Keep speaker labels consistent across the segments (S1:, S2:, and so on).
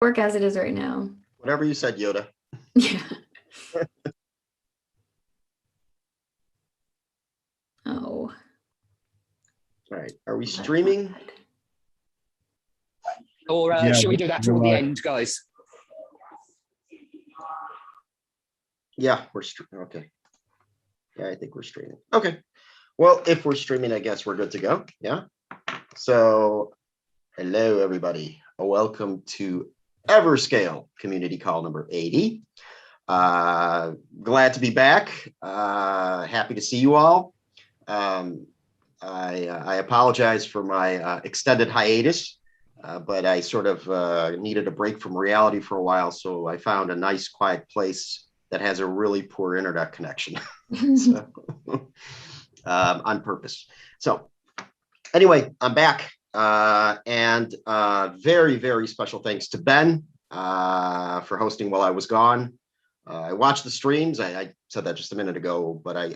S1: Work as it is right now.
S2: Whatever you said, Yoda.
S1: Yeah. Oh.
S2: All right. Are we streaming?
S3: Or
S4: Yeah,
S3: should we do that toward the end, guys?
S2: Yeah, we're streaming. Okay. Yeah, I think we're streaming. Okay. Well, if we're streaming, I guess we're good to go. Yeah. So, hello, everybody. Welcome to Everscale Community Call number 80. Glad to be back. Happy to see you all. I apologize for my extended hiatus, but I sort of needed a break from reality for a while, so I found a nice, quiet place that has a really poor internet connection. So, on purpose. So anyway, I'm back, and very, very special thanks to Ben for hosting while I was gone. I watched the streams. I said that just a minute ago, but I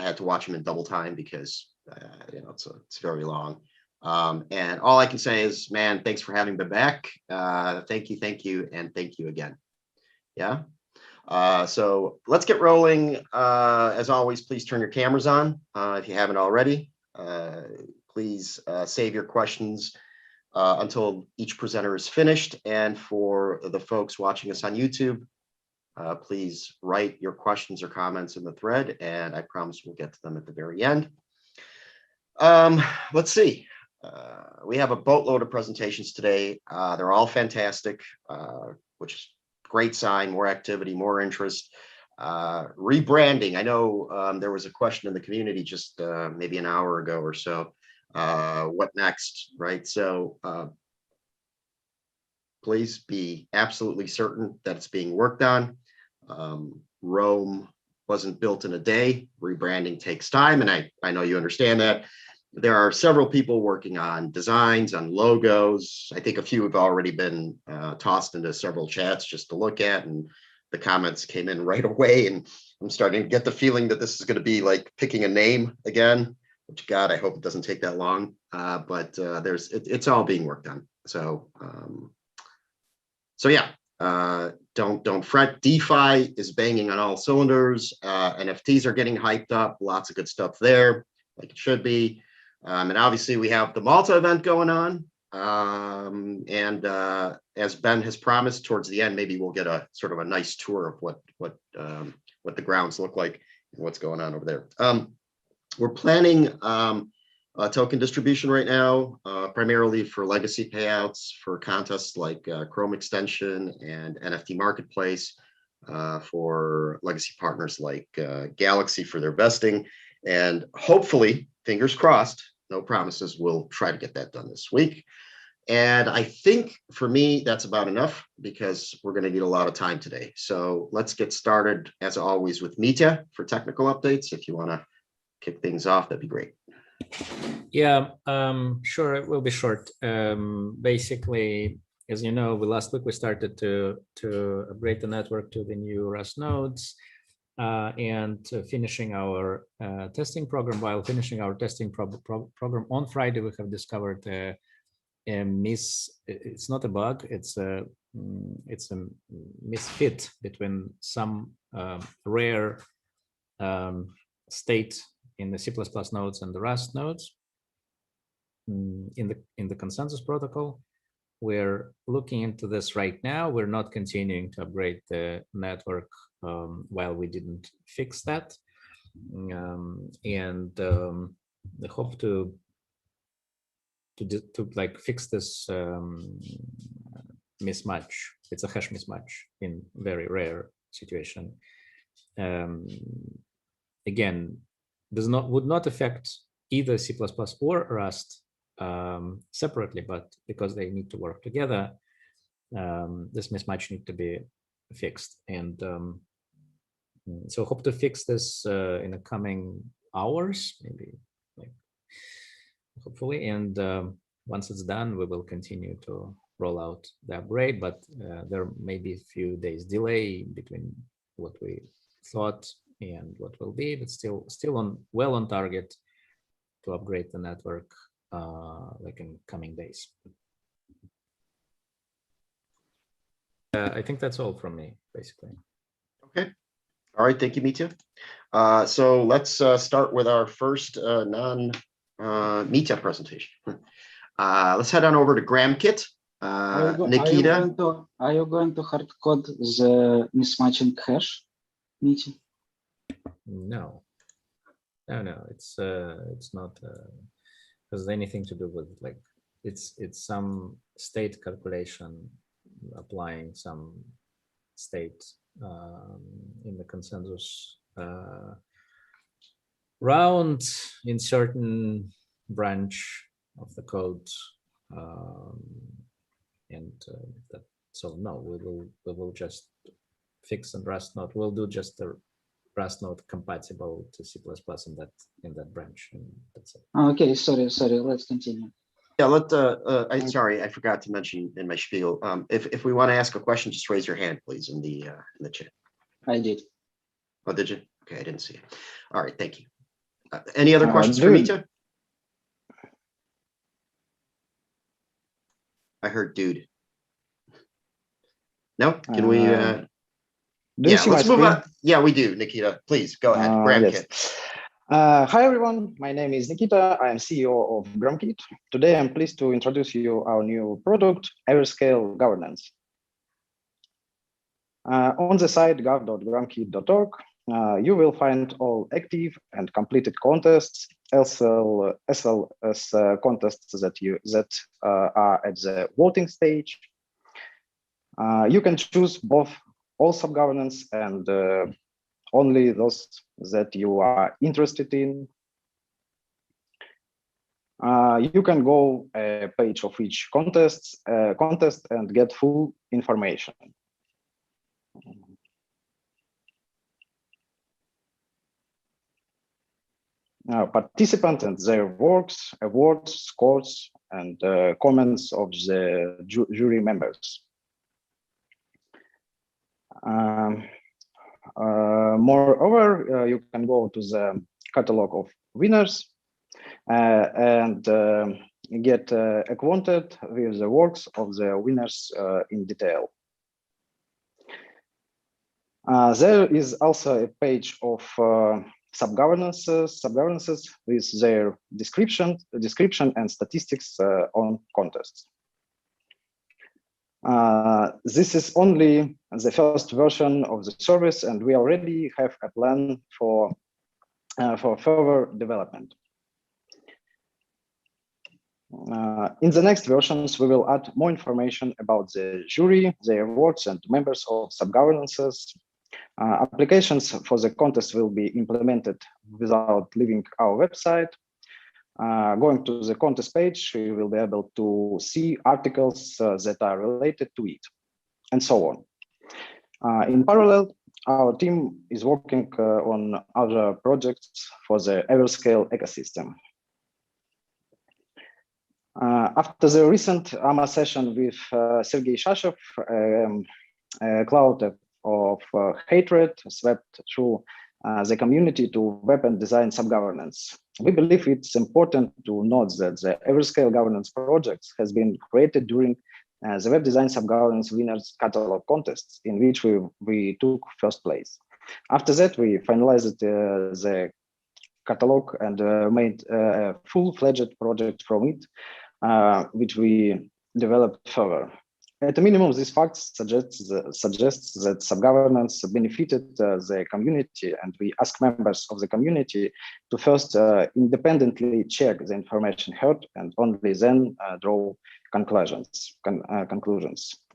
S2: had to watch them in double time because it's very long. And all I can say is, man, thanks for having me back. Thank you, and thank you again. Yeah. So let's get rolling. As always, please turn your cameras on if you haven't already. Please save your questions until each presenter is finished. And for the folks watching us on YouTube, please write your questions or comments in the thread, and I promise we'll get to them at the very end. Let's see. We have a boatload of presentations today. They're all fantastic, which is a great sign. More activity, more interest. Rebranding. I know there was a question in the community just maybe an hour ago or so. What next, right? So please be absolutely certain that it's being worked on. Rome wasn't built in a day. Rebranding takes time, and I know you understand that. There are several people working on designs, on logos. I think a few have already been tossed into several chats just to look at, and the comments came in right away, and I'm starting to get the feeling that this is going to be like picking a name again, which, God, I hope it doesn't take that long, but it's all being worked on. So yeah. Don't fret. DeFi is banging on all cylinders. NFTs are getting hyped up. Lots of good stuff there, like it should be. And obviously we have the Malta event going on. And as Ben has promised, towards the end, maybe we'll get a sort of a nice tour of what the grounds look like and what's going on over there. We're planning token distribution right now, primarily for legacy payouts, for contests like Chrome Extension and NFT Marketplace, for legacy partners like Galaxy for their vesting. And hopefully, fingers crossed, no promises, we'll try to get that done this week. And I think for me, that's about enough because we're going to need a lot of time today. So let's get started, as always, with Mitya for technical updates. If you want to kick things off, that'd be great.
S5: Yeah, sure, it will be short. Basically, as you know, last week we started to upgrade the network to the new Rust nodes and finishing our testing program. While finishing our testing program on Friday, we have discovered a miss. It's not a bug. It's a misfit between some rare state in the C++ nodes and the Rust nodes. In the consensus protocol, we're looking into this right now. We're not continuing to upgrade the network while we didn't fix that, and I hope to like fix this mismatch. It's a hash mismatch in very rare situation. Again, would not affect either C++ or Rust separately, but because they need to work together, this mismatch needs to be fixed. And so hope to fix this in the coming hours, maybe, like, hopefully. And once it's done, we will continue to roll out the upgrade, but there may be a few days delay between what we thought and what will be, but still well on target to upgrade the network like in coming days. I think that's all from me, basically.
S2: Okay. All right. Thank you, Mitya. So let's start with our first non-Mitya presentation. Let's head on over to GramKit. Nikita.
S4: Are you going to hard code the mismatching hash, Mitya?
S5: No, it's not has anything to do with like it's some state calculation applying some state in the consensus round in certain branch of the code, and that. So no, we will just fix and Rust node. We'll do just the Rust node compatible to C++ in that branch, and that's it.
S4: Okay, sorry. Let's continue.
S2: Yeah, sorry, I forgot to mention in my spiel. If we want to ask a question, just raise your hand, please, in the chat.
S4: I did.
S2: Oh, did you? Okay, I didn't see it. All right, thank you. Any other questions for Mitya? I heard dude. No, can we?
S6: Do you see
S2: let's
S6: my
S2: move
S6: screen?
S2: on. Yeah, we do. Nikita, please go ahead. GramKit.
S6: Yes. Hi everyone, my name is Nikita. I am CEO of GramKit. Today I'm pleased to introduce you our new product, Everscale Governance. On the site gov.gramkit.org, you will find all active and completed contests, as well as contests that are at the voting stage. You can choose both all subgovernance and only those that you are interested in. You can go a page of each contest and get full information. Participants and their works, awards, scores, and comments of the jury members. Moreover, you can go to the catalog of winners and get acquainted with the works of the winners in detail. There is also a page of subgovernances with their description and statistics on contests. This is only the first version of the service, and we already have a plan for further development. In the next versions, we will add more information about the jury, their awards, and members of subgovernances. Applications for the contest will be implemented without leaving our website. Going to the contest page, you will be able to see articles that are related to it, and so on. In parallel, our team is working on other projects for the Everscale ecosystem. After the recent AMA session with Sergei Shashev, a cloud of hatred swept through the community to web and design subgovernance. We believe it's important to note that the Everscale governance project has been created during the Web Design Subgovernance Winners Catalog contests, in which we took first place. After that, we finalized the catalog and made a full-fledged project from it, which we developed further. At a minimum, this fact suggests that subgovernance benefited the community, and we ask members of the community to first independently check the information heard and only then draw conclusions.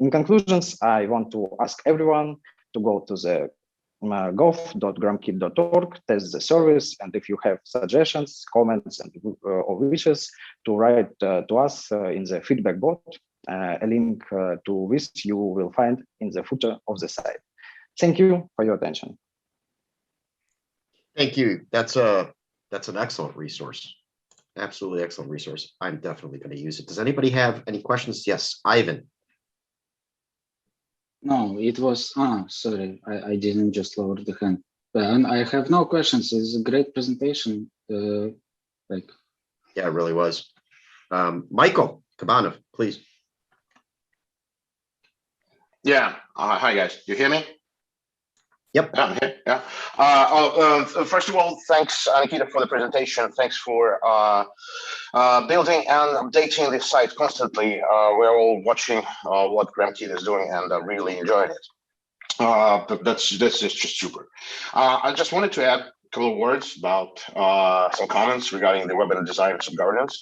S6: In conclusions, I want to ask everyone to go to the gov.gramkit.org, test the service, and if you have suggestions, comments, or wishes, to write to us in the feedback bot. A link to this you will find in the footer of the site. Thank you for your attention.
S2: Thank you. That's an excellent resource. Absolutely excellent resource. I'm definitely going to use it. Does anybody have any questions? Yes, Ivan.
S4: No, it was, sorry, I didn't just lower the hand. And I have no questions. It's a great presentation.
S2: Yeah, it really was. Michael Kabanov, please.
S7: Yeah. Hi guys. You hear me?
S2: Yep.
S7: Yeah, I'm here. Yeah. First of all, thanks, Nikita, for the presentation. Thanks for building and updating the site constantly. We're all watching what GramKit is doing and really enjoying it. That's just super. I just wanted to add a couple of words about some comments regarding the web and design subgovernance.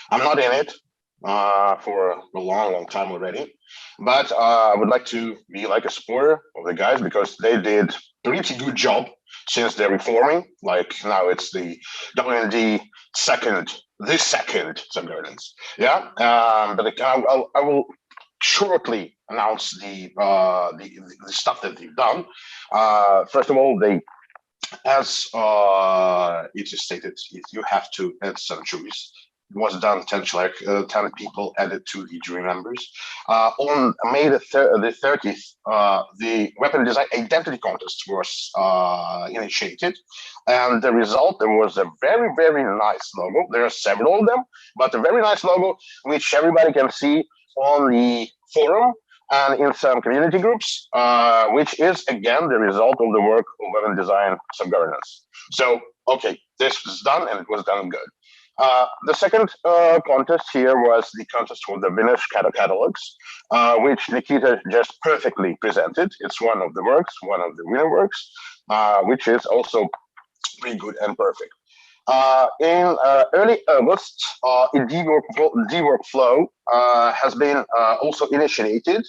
S7: I'm not in it for a long time already, but I would like to be like a supporter of the guys because they did a pretty good job since they're reforming. Like now it's the WND second subgovernance. Yeah, but I will shortly announce the stuff that they've done. First of all, they, as it is stated, you have to add some juries. It was done 10 people added to the jury members. On May the 30th, the weapon design identity contest was initiated. And the result, there was a very, very nice logo. There are several of them, but a very nice logo, which everybody can see on the forum and in some community groups, which is, again, the result of the work of weapon design subgovernance. So, okay, this was done and it was done good. The second contest here was the contest for the Vinnish catalogs, which Nikita just perfectly presented. It's one of the works, one of the winner works, which is also pretty good and perfect. In early August, a D-workflow has been also initiated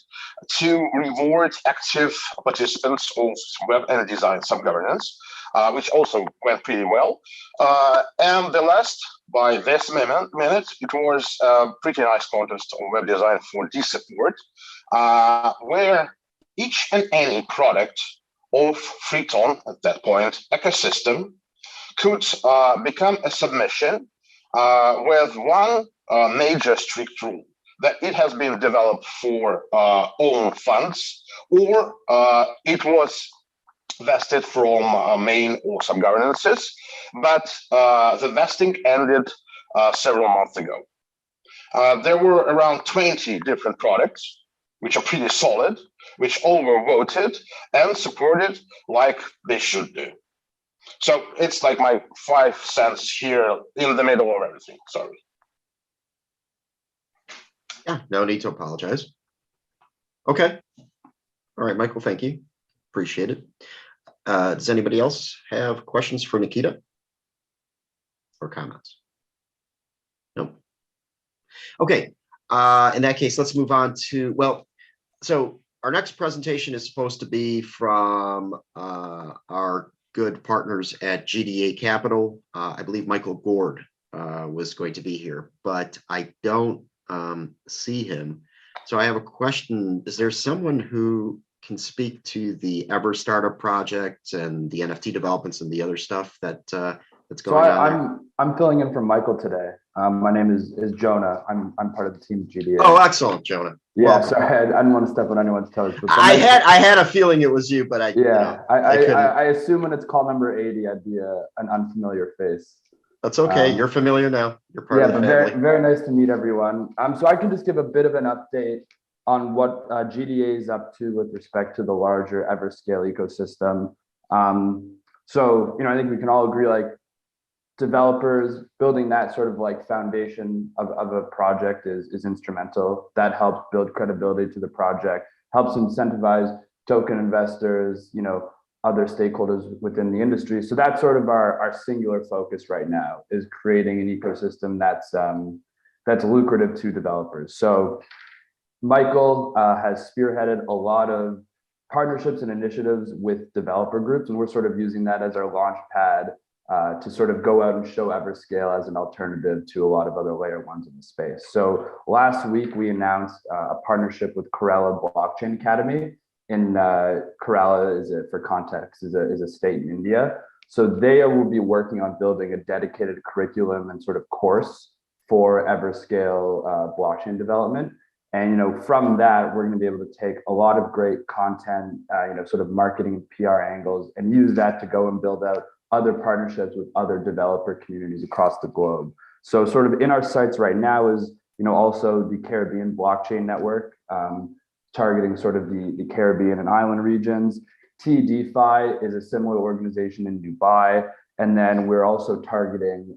S7: to reward active participants of web and design subgovernance, which also went pretty well. And the last, by this minute, it was a pretty nice contest on web design for D-support, where each and any product of Freeton at that point ecosystem could become a submission with one major strict rule, that it has been developed for own funds, or it was vested from main or subgovernances, but the vesting ended several months ago. There were around 20 different products, which are pretty solid, which all were voted and supported like they should do. So it's like my 5 cents here in the middle of everything. Sorry.
S2: Yeah, no need to apologize. Okay. All right, Michael, thank you. Appreciate it. Does anybody else have questions for Nikita or comments? No. Okay. In that case, let's move on to, well, so our next presentation is supposed to be from our good partners at GDA Capital. I believe Michael Gord was going to be here, but I don't see him. So I have a question. Is there someone who can speak to the Ever startup project and the NFT developments and the other stuff that that's going on?
S8: I'm filling in for Michael today. My name is Jonah. I'm part of the team GDA.
S2: Oh, excellent, Jonah.
S8: Yeah,
S2: welcome.
S8: sorry, I didn't want to step on anyone's toes. But
S2: I had a feeling it was you, but I
S8: I assume when it's call number 80, I'd be an unfamiliar face.
S2: That's okay. You're familiar now. You're part of the family.
S8: Very, very nice to meet everyone. So I can just give a bit of an update on what GDA is up to with respect to the larger Everscale ecosystem. So, I think we can all agree, like, developers building that sort of like foundation of a project is instrumental. That helps build credibility to the project, helps incentivize token investors, other stakeholders within the industry. So that's sort of our singular focus right now, is creating an ecosystem that's lucrative to developers. So Michael has spearheaded a lot of partnerships and initiatives with developer groups, and we're sort of using that as our launch pad to sort of go out and show Everscale as an alternative to a lot of other layer ones in the space. So last week we announced a partnership with Kerala Blockchain Academy. In Kerala, for context, is a state in India. So they will be working on building a dedicated curriculum and sort of course for Everscale blockchain development. And from that, we're going to be able to take a lot of great content, sort of marketing and PR angles, and use that to go and build out other partnerships with other developer communities across the globe. So sort of in our sights right now is, also the Caribbean Blockchain Network, targeting sort of the Caribbean and island regions. TDeFi is a similar organization in Dubai. And then we're also targeting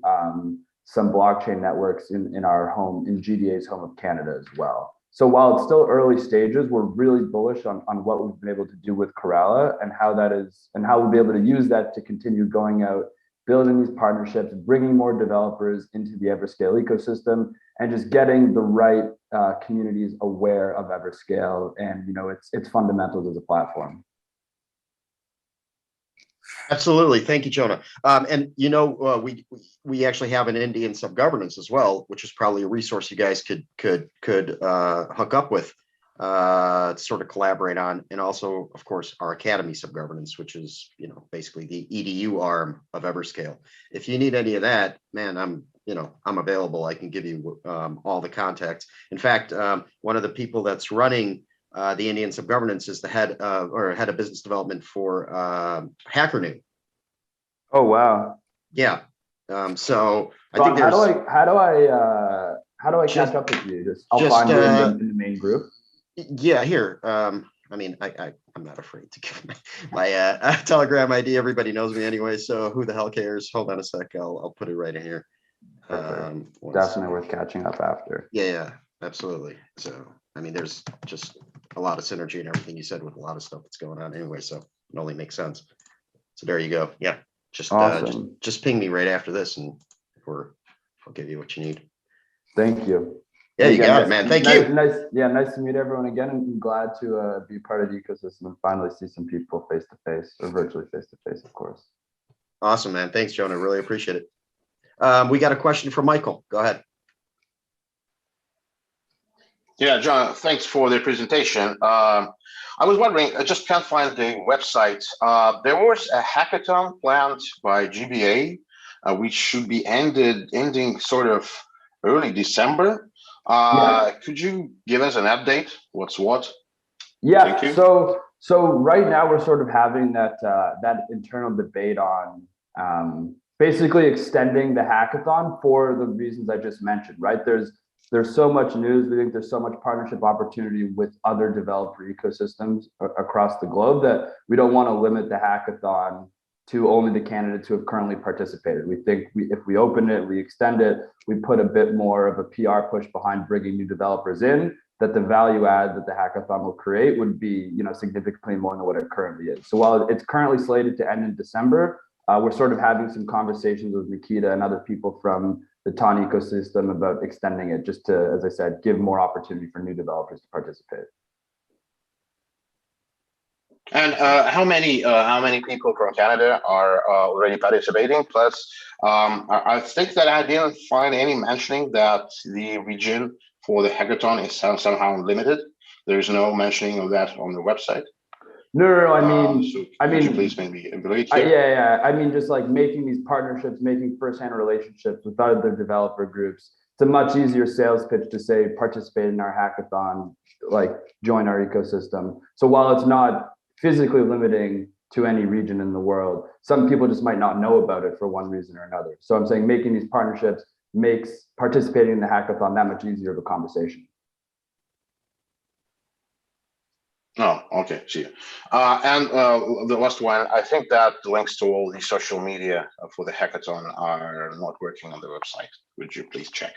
S8: some blockchain networks in our home, in GDA's home of Canada as well. So while it's still early stages, we're really bullish on what we've been able to do with Corella and how that is, and how we'll be able to use that to continue going out, building these partnerships, bringing more developers into the Everscale ecosystem, and just getting the right communities aware of Everscale and its fundamentals as a platform.
S2: Absolutely. Thank you, Jonah. And we actually have an Indian subgovernance as well, which is probably a resource you guys could hook up with to sort of collaborate on. And also, of course, our Academy subgovernance, which is basically the EDU arm of Everscale. If you need any of that, man, I'm available. I can give you all the contacts. In fact, one of the people that's running the Indian subgovernance is the head of business development for HackerNew.
S8: Oh wow!
S2: Yeah. So I
S8: Ron,
S2: think there's.
S8: How do I catch up with you? I'll find you in the main group.
S2: Yeah, here. I'm not afraid to give my Telegram ID. Everybody knows me anyway, so who the hell cares? Hold on a sec. I'll put it right in here.
S8: Definitely worth catching up after.
S2: Yeah, absolutely. So there's just a lot of synergy and everything you said with a lot of stuff that's going on anyway, so it only makes sense. So there you go. Yeah, just
S8: awesome.
S2: just ping me right after this, and I'll give you what you need.
S8: Thank you.
S2: Yeah, you got it, man. Thank you.
S8: Nice to meet everyone again, and I'm glad to be part of the ecosystem and finally see some people face to face, or virtually face to face, of course.
S2: Awesome, man. Thanks, Jonah. Really appreciate it. We got a question from Michael. Go ahead.
S7: Yeah, John, thanks for the presentation. I was wondering, I just can't find the website. There was a hackathon planned by GDA, which should be ending sort of early December. Could you give us an update? What's what?
S8: Yeah, so right now we're sort of having that internal debate on basically extending the hackathon for the reasons I just mentioned, right? There's so much news. We think there's so much partnership opportunity with other developer ecosystems across the globe that we don't want to limit the hackathon to only the candidates who have currently participated. We think if we open it, we extend it, we put a bit more of a PR push behind bringing new developers in, that the value add that the hackathon will create would be significantly more than what it currently is. So while it's currently slated to end in December, we're sort of having some conversations with Nikita and other people from the TON ecosystem about extending it, just to, as I said, give more opportunity for new developers to participate.
S7: And how many people from Canada are already participating? Plus, I think that I didn't find any mentioning that the region for the hackathon is somehow limited. There's no mentioning of that on the website.
S8: No.
S7: I mean, please maybe elaborate here.
S8: Yeah. I mean, just like making these partnerships, making firsthand relationships with other developer groups. It's a much easier sales pitch to say, participate in our hackathon, like join our ecosystem. So while it's not physically limiting to any region in the world, some people just might not know about it for one reason or another. So I'm saying making these partnerships makes participating in the hackathon that much easier of a conversation.
S7: Oh, okay, see. And the last one, I think that the links to all the social media for the hackathon are not working on the website. Would you please check?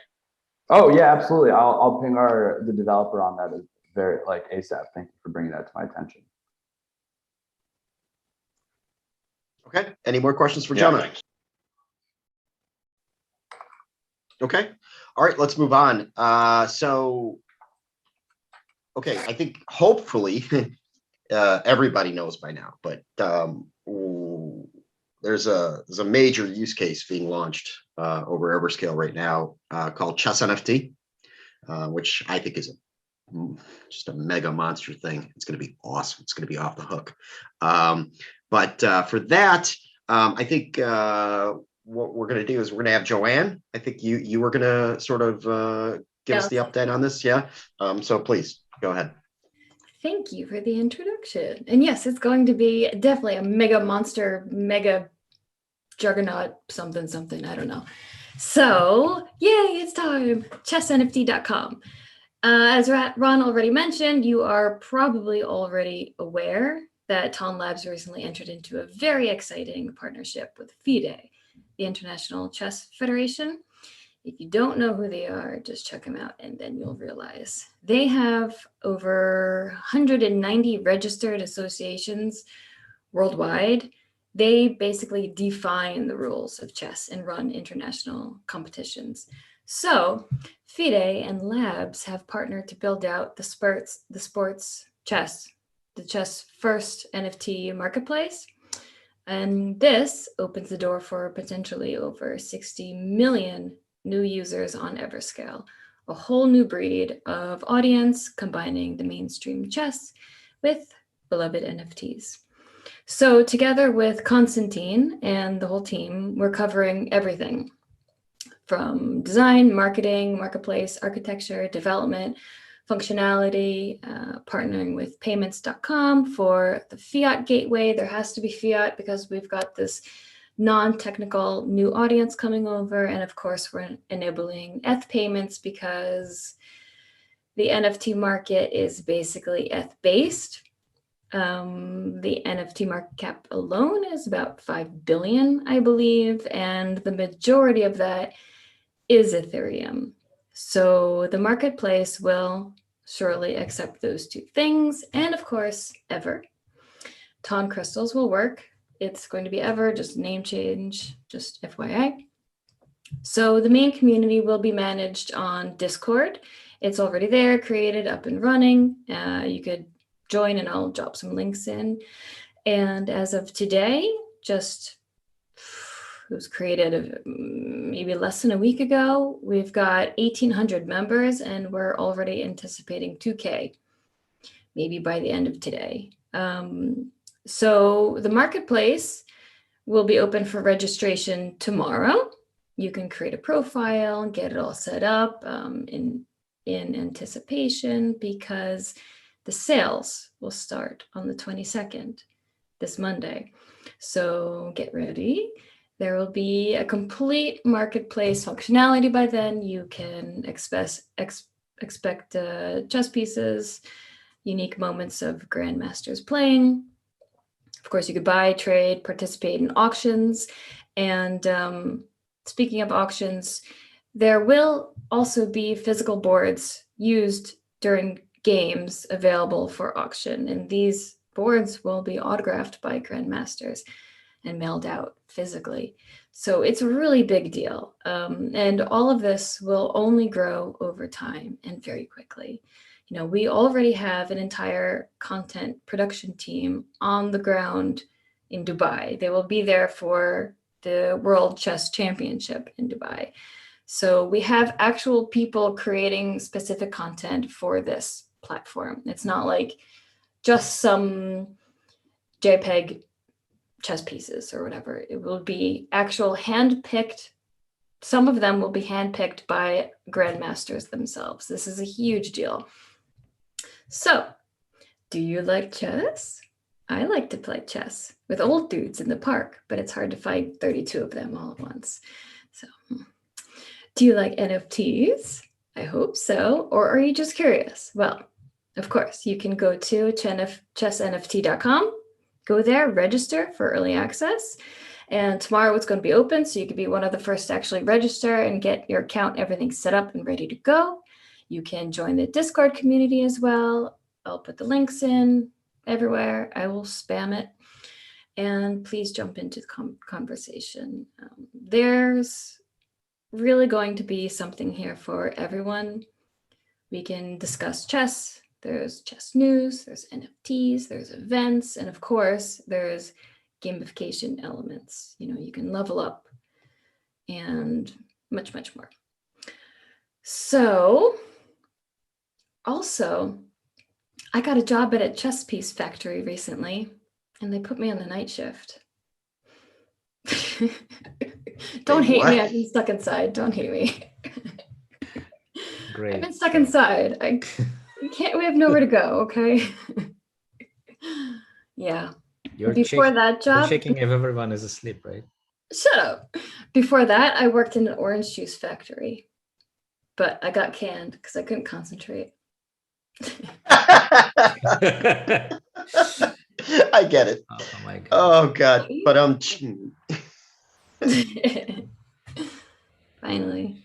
S8: Oh yeah, absolutely. I'll ping the developer on that very ASAP. Thank you for bringing that to my attention.
S2: Okay. Any more questions for Jonah? Okay. All right. Let's move on. Okay, I think hopefully everybody knows by now, but there's a major use case being launched over Everscale right now called ChessNFT, which I think is just a mega monster thing. It's going to be awesome. It's going to be off the hook. But for that, I think what we're going to do is we're going to have Joanne. I think you were going to sort of give us the update on this. Yeah. So please. Go ahead.
S1: Thank you for the introduction. And yes, it's going to be definitely a mega monster, mega juggernaut, something, I don't know. So yay, it's time. ChessNFT.com. As Ron already mentioned, you are probably already aware that Ton Labs recently entered into a very exciting partnership with FIDE, the International Chess Federation. If you don't know who they are, just check them out and then you'll realize. They have over 190 registered associations worldwide. They basically define the rules of chess and run international competitions. So FIDE and Labs have partnered to build out the sports chess, the chess first NFT marketplace. And this opens the door for potentially over 60 million new users on Everscale, a whole new breed of audience combining the mainstream chess with beloved NFTs. So together with Constantine and the whole team, we're covering everything from design, marketing, marketplace, architecture, development, functionality, partnering with payments.com for the fiat gateway. There has to be fiat because we've got this non-technical new audience coming over. And of course, we're enabling ETH payments because the NFT market is basically ETH-based. The NFT market cap alone is about 5 billion, I believe, and the majority of that is Ethereum. So the marketplace will surely accept those two things. And of course, EVER. Ton crystals will work. It's going to be EVER, just name change, just FYI. So the main community will be managed on Discord. It's already there, created, up and running. You could join and I'll drop some links in. And as of today, just it was created maybe less than a week ago. We've got 1,800 members and we're already anticipating 2K, maybe by the end of today. So the marketplace will be open for registration tomorrow. You can create a profile and get it all set up in anticipation because the sales will start on the 22nd, this Monday. So get ready. There will be a complete marketplace functionality by then. You can expect chess pieces, unique moments of grandmasters playing. Of course, you could buy, trade, participate in auctions. And speaking of auctions, there will also be physical boards used during games available for auction. And these boards will be autographed by grandmasters and mailed out physically. So it's a really big deal. And all of this will only grow over time and very quickly. You know, we already have an entire content production team on the ground in Dubai. They will be there for the World Chess Championship in Dubai. So we have actual people creating specific content for this platform. It's not like just some JPEG chess pieces or whatever. It will be actual hand-picked. Some of them will be hand-picked by grandmasters themselves. This is a huge deal. So, do you like chess? I like to play chess with old dudes in the park, but it's hard to find 32 of them all at once. So, do you like NFTs? I hope so. Or are you just curious? Well, of course, you can go to ChessNFT.com. Go there, register for early access. And tomorrow it's going to be open, so you can be one of the first to actually register and get your account, everything set up and ready to go. You can join the Discord community as well. I'll put the links in everywhere. I will spam it. And please jump into the conversation. There's really going to be something here for everyone. We can discuss chess. There's chess news, there's NFTs, there's events, and of course, there's gamification elements. You know, you can level up and much, much more. So, also, I got a job at a chess piece factory recently, and they put me on the night shift. Don't hate me, I've been stuck inside. Don't hate me.
S5: Great.
S1: I've been stuck inside. We have nowhere to go, okay? Yeah. Before that job,
S5: you're checking if everyone is asleep, right?
S1: Shut up. Before that, I worked in an orange juice factory. but I got canned because I couldn't concentrate.
S2: I get it.
S5: Oh my God.
S2: Oh God, but
S1: Finally.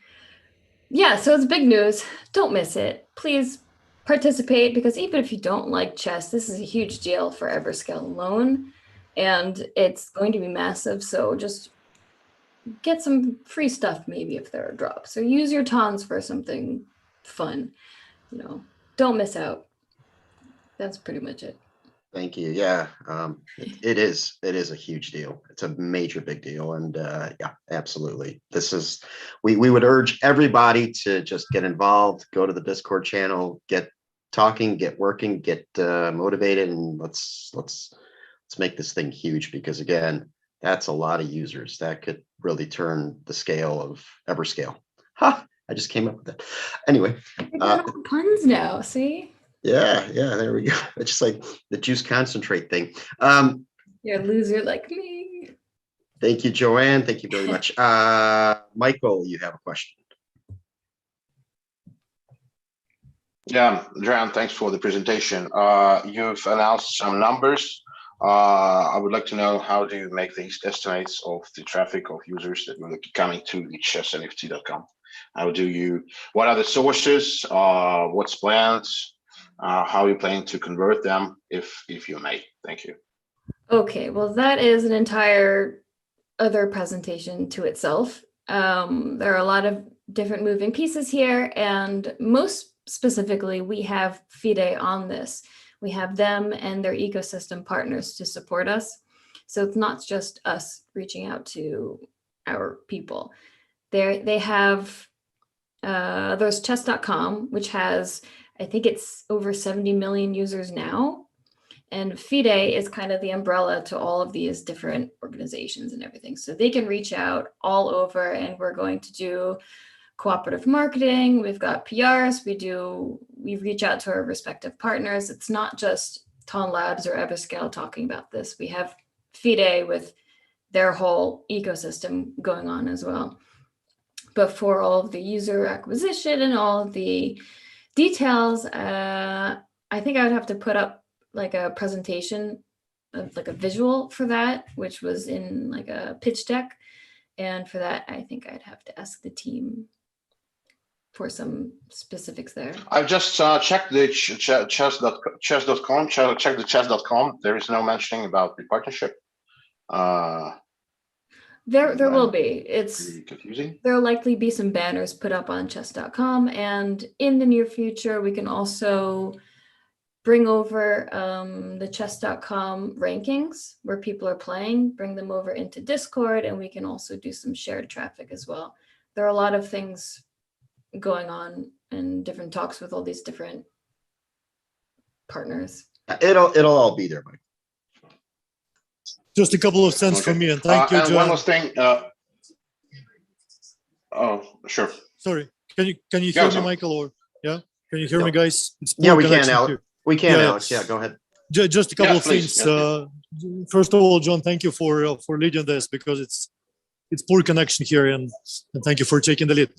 S1: Yeah, so it's big news. Don't miss it. Please participate, because even if you don't like chess, this is a huge deal for Everscale alone, and it's going to be massive. So just get some free stuff maybe if there are drops, or use your tons for something fun. You know, don't miss out. That's pretty much it.
S2: Thank you. Yeah, it is a huge deal. It's a major big deal, and yeah, absolutely. This is we would urge everybody to just get involved, go to the Discord channel, get talking, get working, get motivated, and let's make this thing huge, because again, that's a lot of users. That could really turn the scale of Everscale. Ha! I just came up with that. Anyway,
S1: puns now. See.
S2: Yeah, there we go. It's just like the juice concentrate thing.
S1: You're a loser like me.
S2: Thank you, Joanne. Thank you very much. Michael, you have a question.
S7: Yeah, John, thanks for the presentation. You've announced some numbers. I would like to know, how do you make these estimates of the traffic of users that will be coming to the ChessNFT.com? What are the sources? What's planned? How are you planning to convert them, if you may? Thank you.
S1: Okay, well, that is an entire other presentation to itself. There are a lot of different moving pieces here, and most specifically, we have FIDE on this. We have them and their ecosystem partners to support us. So it's not just us reaching out to our people. They have, there's chess.com, which has, I think it's over 70 million users now. And FIDE is kind of the umbrella to all of these different organizations and everything. So they can reach out all over, and we're going to do cooperative marketing. We've got PRs. We reach out to our respective partners. It's not just Ton Labs or Everscale talking about this. We have FIDE with their whole ecosystem going on as well. But for all of the user acquisition and all of the details, I think I would have to put up like a presentation, like a visual for that, which was in like a pitch deck. And for that, I think I'd have to ask the team for some specifics there.
S7: I've just checked the chess.com, checked the chess.com. There is no mentioning about the partnership.
S1: There will be. It's
S7: really confusing.
S1: There'll likely be some banners put up on chess.com, and in the near future, we can also bring over the chess.com rankings where people are playing, bring them over into Discord, and we can also do some shared traffic as well. There are a lot of things going on and different talks with all these different partners.
S2: It'll all be there, Mike.
S9: Just a couple of cents from me, and thank you,
S7: and
S9: John.
S7: one last thing. Oh, sure.
S9: Sorry, can you hear me, Michael? Or yeah, can you hear me, guys?
S2: It's we can, Alex. We can, Alex. Yeah, go ahead.
S9: Just a couple of things. First of all, John, thank you for leading this, because it's poor connection here, and thank you for taking the lead.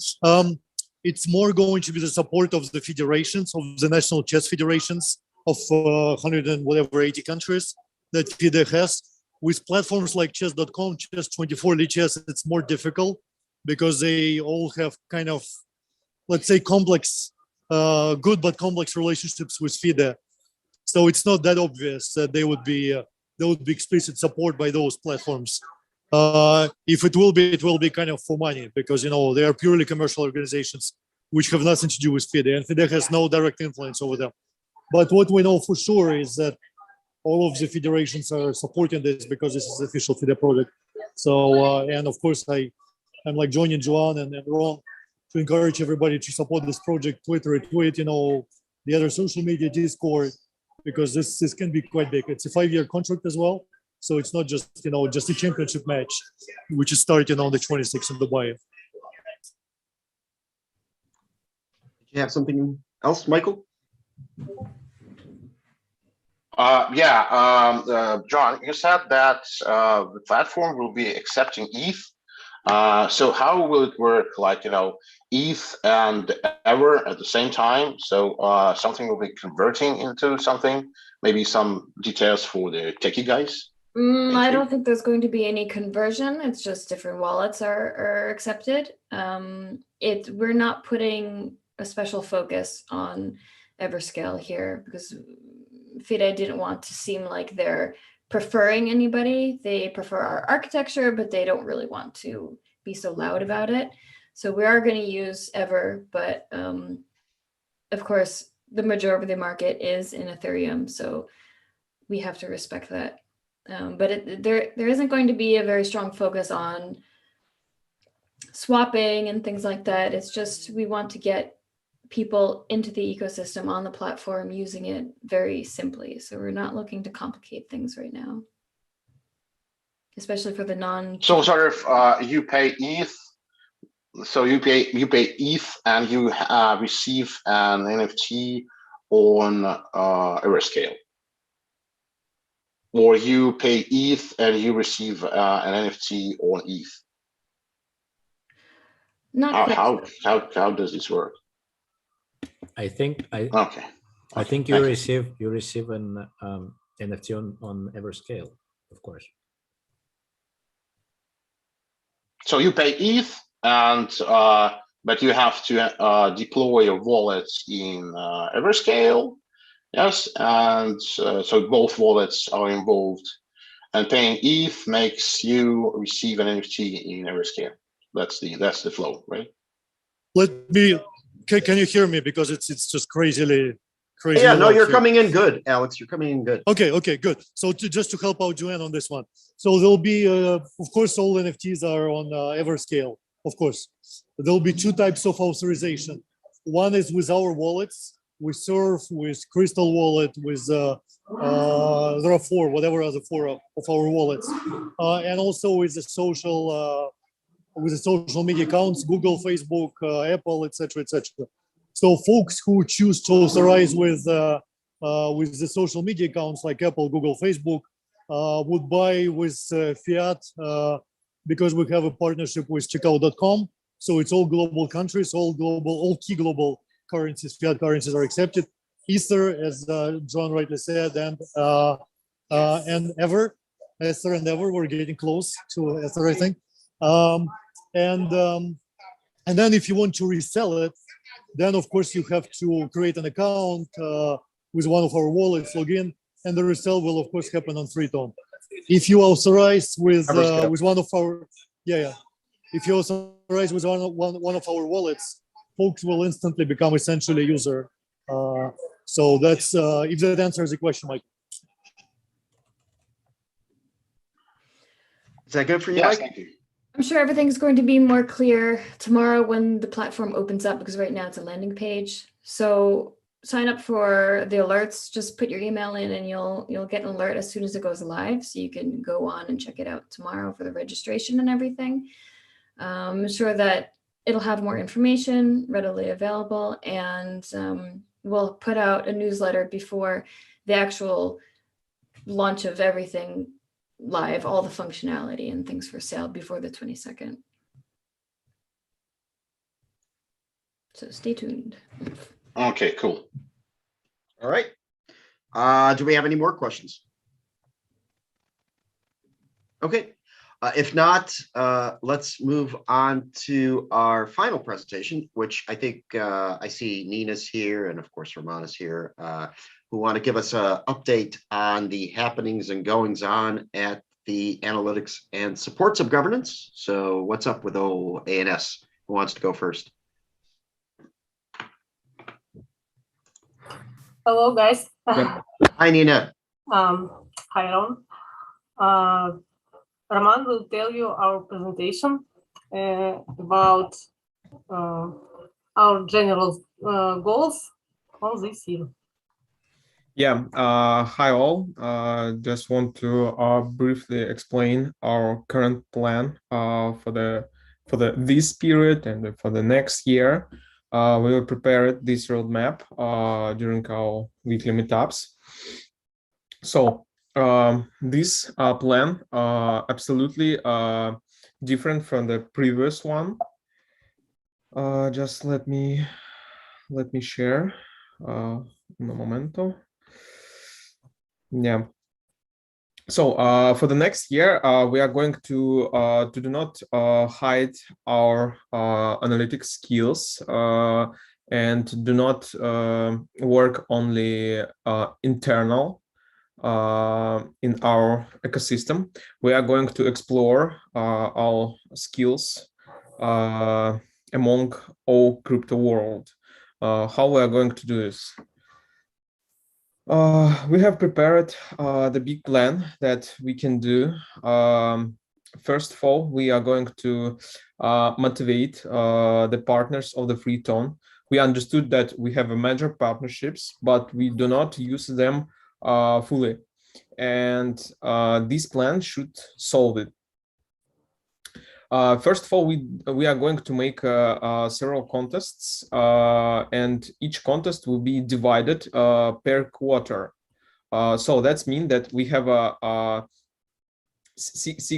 S9: It's more going to be the support of the federations, of the national chess federations of 100 and whatever 80 countries that FIDE has. With platforms like chess.com, chess24, Lichess, it's more difficult because they all have kind of, let's say, complex, good but complex relationships with FIDE. So it's not that obvious that there would be explicit support by those platforms. If it will be kind of for money, because they are purely commercial organizations which have nothing to do with FIDE, and FIDE has no direct influence over them. But what we know for sure is that all of the federations are supporting this because this is the official FIDE project. So, and of course, I'm like joining Joanne and Ron to encourage everybody to support this project, Twitter, retweet, the other social media, Discord, because this can be quite big. It's a 5-year contract as well. So it's not just, just a championship match, which is starting on the 26th in Dubai.
S2: Did you have something else, Michael?
S7: John, you said that the platform will be accepting ETH. So how will it work? Like, ETH and EVER at the same time? So something will be converting into something, maybe some details for the techie guys?
S1: I don't think there's going to be any conversion. It's just different wallets are accepted. We're not putting a special focus on Everscale here because FIDE didn't want to seem like they're preferring anybody. They prefer our architecture, but they don't really want to be so loud about it. So we are going to use EVER, but of course, the majority of the market is in Ethereum, so we have to respect that. But there isn't going to be a very strong focus on swapping and things like that. It's just we want to get people into the ecosystem on the platform using it very simply. So we're not looking to complicate things right now, especially for the non.
S7: So sort of you pay ETH. So you pay ETH and you receive an NFT on Everscale. Or you pay ETH and you receive an NFT on ETH.
S1: Not quite.
S7: How does this work?
S5: I think you receive an NFT on Everscale, of course.
S7: So you pay ETH, and but you have to deploy your wallet in Everscale. Yes, and so both wallets are involved, and paying ETH makes you receive an NFT in Everscale. That's the flow, right?
S9: Can you hear me? Because it's just crazy.
S2: Yeah, no, you're coming in good, Alex. You're coming in good.
S9: Okay, good. So just to help out Joanne on this one. So there'll be, of course, all NFTs are on Everscale, of course. There'll be two types of authorization. One is with our wallets. We serve with Crystal Wallet, with there are four, whatever are the four of our wallets, and also with the social media accounts, Google, Facebook, Apple, etc., etc. So folks who choose to authorize with the social media accounts like Apple, Google, Facebook would buy with fiat because we have a partnership with checkout.com. So it's all global countries, all key global currencies, fiat currencies are accepted. Ether, as John rightly said, and EVER, Ether and EVER, we're getting close to Ether, I think. And then if you want to resell it, then of course you have to create an account with one of our wallets, log in, and the resell will of course happen on Freeton. If you authorize with one of our, if you authorize with one of our wallets, folks will instantly become essentially a user. So that's if that answers the question, Mike.
S2: Is that good for you,
S7: Yes,
S2: Mike?
S7: thank you.
S1: I'm sure everything's going to be more clear tomorrow when the platform opens up, because right now it's a landing page. So sign up for the alerts, just put your email in and you'll get an alert as soon as it goes live. So you can go on and check it out tomorrow for the registration and everything. I'm sure that it'll have more information readily available, and we'll put out a newsletter before the actual launch of everything live, all the functionality and things for sale before the 22nd. So stay tuned.
S7: Okay, cool.
S2: All right. Do we have any more questions? Okay. If not, let's move on to our final presentation, which I think I see Nina's here and of course Romana's here, who want to give us an update on the happenings and goings on at the Analytics and Support Subgovernance. So what's up with old A&S? Who wants to go first?
S10: Hello, guys.
S2: Hi, Nina.
S10: Hi, Ron. Roman will tell you our presentation about our general goals on this year.
S11: Yeah, hi all. Just want to briefly explain our current plan for this period and for the next year. We will prepare this roadmap during our weekly meetups. So this plan absolutely different from the previous one. Just let me share un momento. Yeah. So for the next year, we are going to do not hide our analytics skills and do not work only internal in our ecosystem. We are going to explore our skills among all crypto world. How we are going to do this? We have prepared the big plan that we can do. First of all, we are going to motivate the partners of the free tone. We understood that we have a major partnerships, but we do not use them fully. And this plan should solve it. First of all, we are going to make several contests, and each contest will be divided per quarter. So that's mean that we have six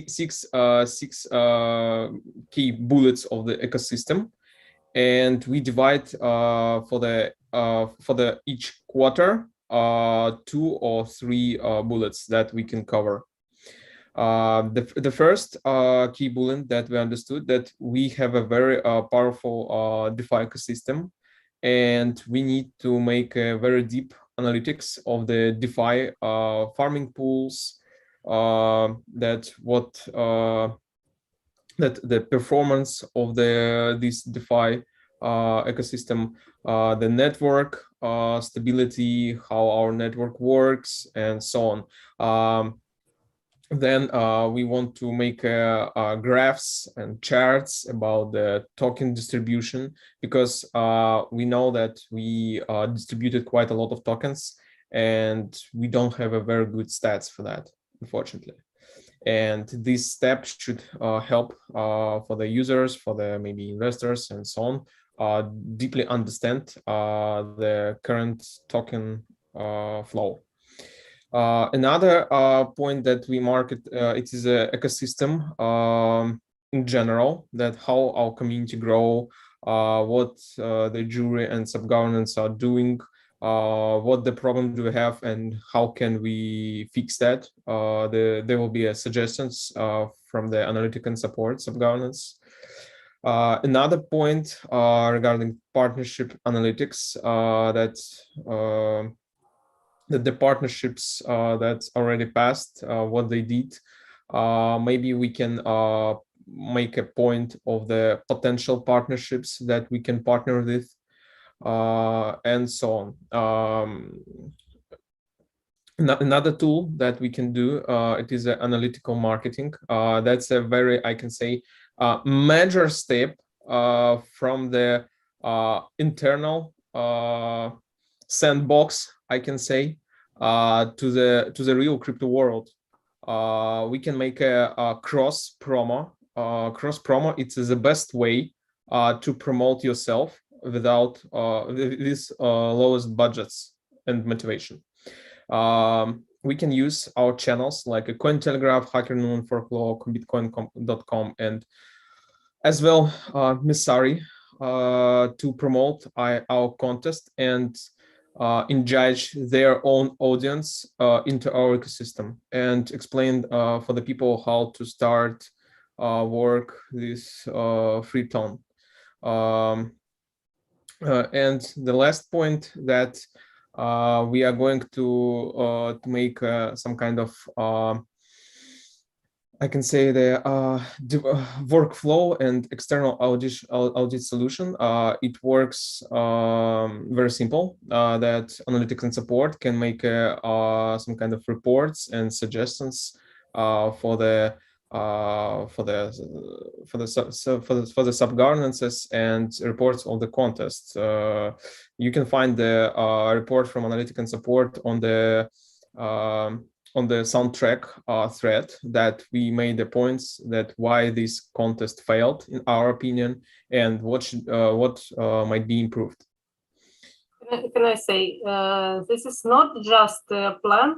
S11: key bullets of the ecosystem, and we divide for the each quarter 2 or 3 bullets that we can cover. The first key bullet that we understood that we have a very powerful DeFi ecosystem, and we need to make a very deep analytics of the DeFi farming pools, that the performance of this DeFi ecosystem, the network stability, how our network works, and so on. Then we want to make graphs and charts about the token distribution, because we know that we distributed quite a lot of tokens, and we don't have a very good stats for that, unfortunately. And this step should help for the users, for the maybe investors, and so on, deeply understand the current token flow. Another point that we market, it is an ecosystem in general, that how our community grow, what the jury and subgovernance are doing, what the problem do we have, and how can we fix that. There will be suggestions from the Analytics and Support Subgovernance. Another point regarding partnership analytics, that the partnerships that's already passed, what they did, maybe we can make a point of the potential partnerships that we can partner with, and so on. Another tool that we can do, it is analytical marketing. That's a very, I can say, major step from the internal sandbox, I can say, to the real crypto world. We can make a cross promo. Cross promo, it's the best way to promote yourself without this lowest budgets and motivation. We can use our channels like a Cointelegraph, HackerNoon, Forklaw, Bitcoin.com, and as well Messari to promote our contest and engage their own audience into our ecosystem, and explain for the people how to start work this free tone. And the last point that we are going to make some kind of I can say the workflow and external audit solution. It works very simple. That Analytics and Support can make some kind of reports and suggestions for the subgovernances and reports of the contest. You can find the report from Analytics and Support on the soundtrack thread, that we made the points that why this contest failed in our opinion, and what might be improved.
S10: Can I say this is not just a plan,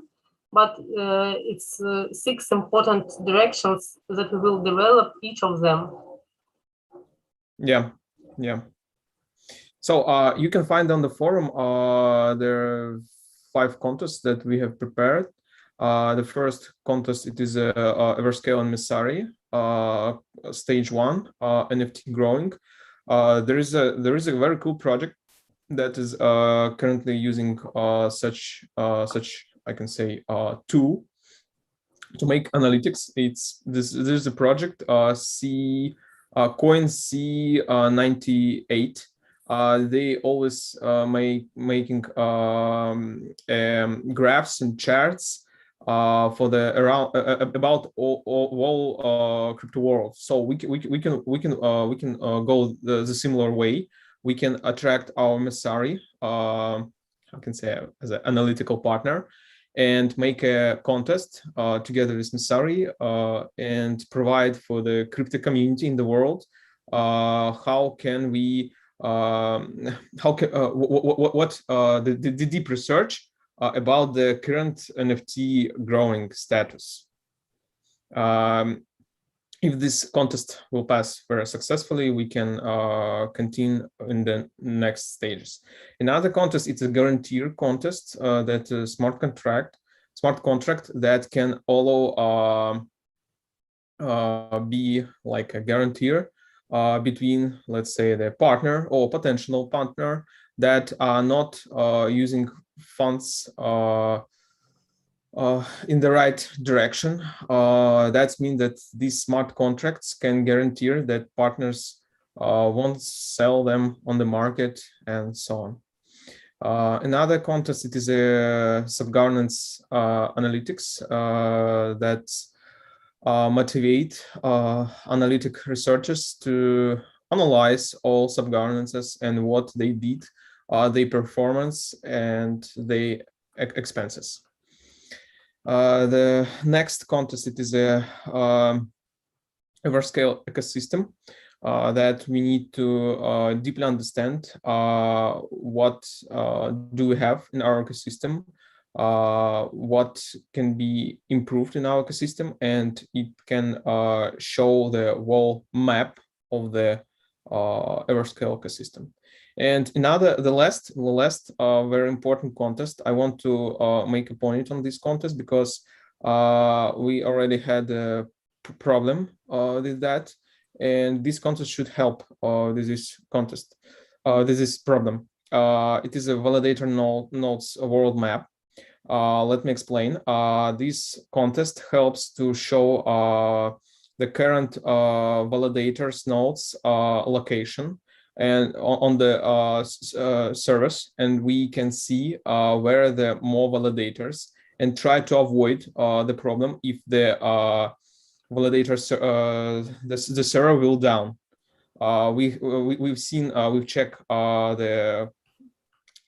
S10: but it's 6 important directions that we will develop each of them.
S11: Yeah, Yeah. So you can find on the forum there are 5 contests that we have prepared. The first contest, it is Everscale and Messari, stage 1, NFT growing. There is a very cool project that is currently using such I can say tool to make analytics. There's a project coin C98. They always making graphs and charts for the about all crypto world. So we can go the similar way. We can attract our Messari, I can say, as an analytical partner, and make a contest together with Messari and provide for the crypto community in the world how can we the deep research about the current NFT growing status. If this contest will pass very successfully, we can continue in the next stages. Another contest, it's a Guarantor contest that is smart contract that can allow be like a guarantor between, let's say, the partner or potential partner that are not using funds in the right direction. That means that these smart contracts can guarantee that partners won't sell them on the market and so on. Another contest, it is a subgovernance analytics that motivate analytic researchers to analyze all subgovernances and what they did, their performance and their expenses. The next contest, it is a Everscale ecosystem that we need to deeply understand what do we have in our ecosystem, what can be improved in our ecosystem, and it can show the whole map of the Everscale ecosystem. And the last very important contest, I want to make a point on this contest because we already had a problem with that, and this contest should help this problem. It is a validator nodes world map. Let me explain. This contest helps to show the current validators nodes location and on the service, and we can see where the more validators and try to avoid the problem if the validators the server will down. We've checked the